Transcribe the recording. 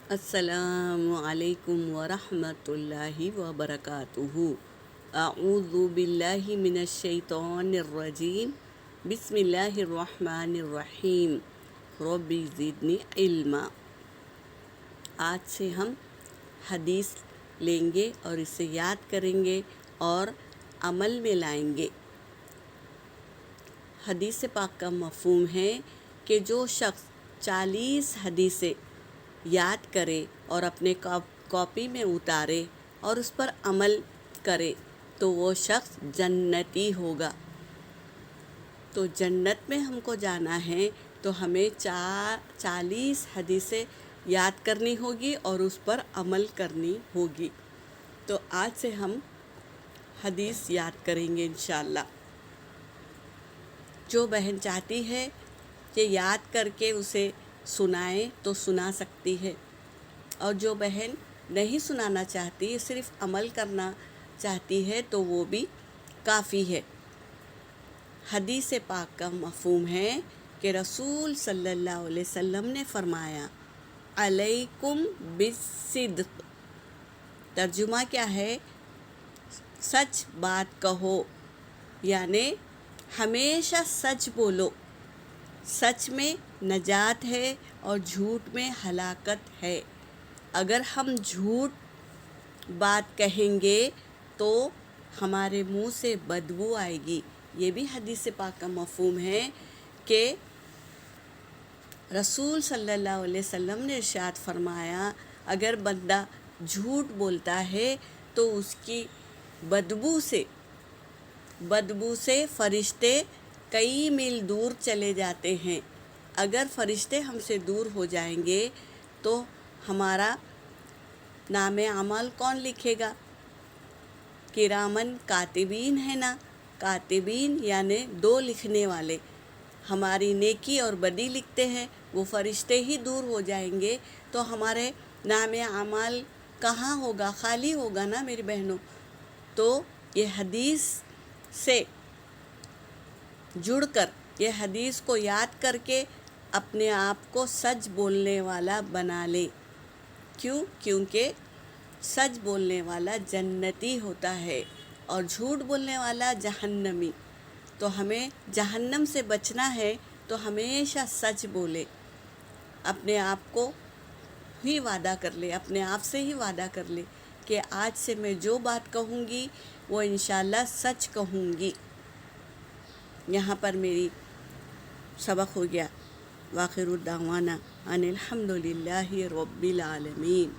السلام علیکم ورحمۃ اللہ وبرکاتہ۔ اعوذ باللہ من الشیطان الرجیم، بسم اللہ الرحمن الرحیم، رب زدنی علما۔ آج سے ہم حدیث لیں گے اور اسے یاد کریں گے اور عمل میں لائیں گے۔ حدیث پاک کا مفہوم ہے کہ جو شخص 40 حدیثیں یاد کرے اور اپنے کاپی میں اتارے اور اس پر عمل کرے تو وہ شخص جنتی ہوگا۔ تو جنت میں ہم کو جانا ہے تو ہمیں 40 حدیثیں یاد کرنی ہوگی اور اس پر عمل کرنی ہوگی۔ تو آج سے ہم حدیث یاد کریں گے انشاءاللہ۔ جو بہن چاہتی ہے کہ یاد کر کے اسے سنائیں تو سنا سکتی ہے، اور جو بہن نہیں سنانا چاہتی، صرف عمل کرنا چاہتی ہے تو وہ بھی کافی ہے۔ حدیث پاک کا مفہوم ہے کہ رسول صلی اللہ علیہ وسلم نے فرمایا علیکم بالصدق۔ ترجمہ کیا ہے؟ سچ بات کہو، یعنی ہمیشہ سچ بولو۔ سچ میں نجات ہے اور جھوٹ میں ہلاکت ہے۔ اگر ہم جھوٹ بات کہیں گے تو ہمارے منہ سے بدبو آئے گی۔ یہ بھی حدیث پاک کا مفہوم ہے کہ رسول صلی اللہ علیہ وسلم نے ارشاد فرمایا اگر بندہ جھوٹ بولتا ہے تو اس کی بدبو سے فرشتے کئی میل دور چلے جاتے ہیں۔ اگر فرشتے ہم سے دور ہو جائیں گے تو ہمارا نام اعمال کون لکھے گا؟ کرامن کاتبین ہے نا، کاتبین یعنی 2 لکھنے والے، ہماری نیکی اور بدی لکھتے ہیں۔ وہ فرشتے ہی دور ہو جائیں گے تو ہمارے نام اعمال کہاں ہوگا؟ خالی ہوگا نا میری بہنوں۔ تو یہ حدیث سے جڑ کر، یہ حدیث کو یاد کر کے اپنے آپ کو سچ بولنے والا بنا لے۔ کیونکہ سچ بولنے والا جنتی ہوتا ہے اور جھوٹ بولنے والا جہنمی۔ تو ہمیں جہنم سے بچنا ہے تو ہمیشہ سچ بولے۔ اپنے آپ کو ہی وعدہ کر لے، اپنے آپ سے ہی وعدہ کر لے کہ آج سے میں جو بات کہوں گی وہ انشاءاللہ سچ کہوں گی۔ یہاں پر میری سبق ہو گیا۔ وآخر دعوانا ان الحمد للہ رب العالمین۔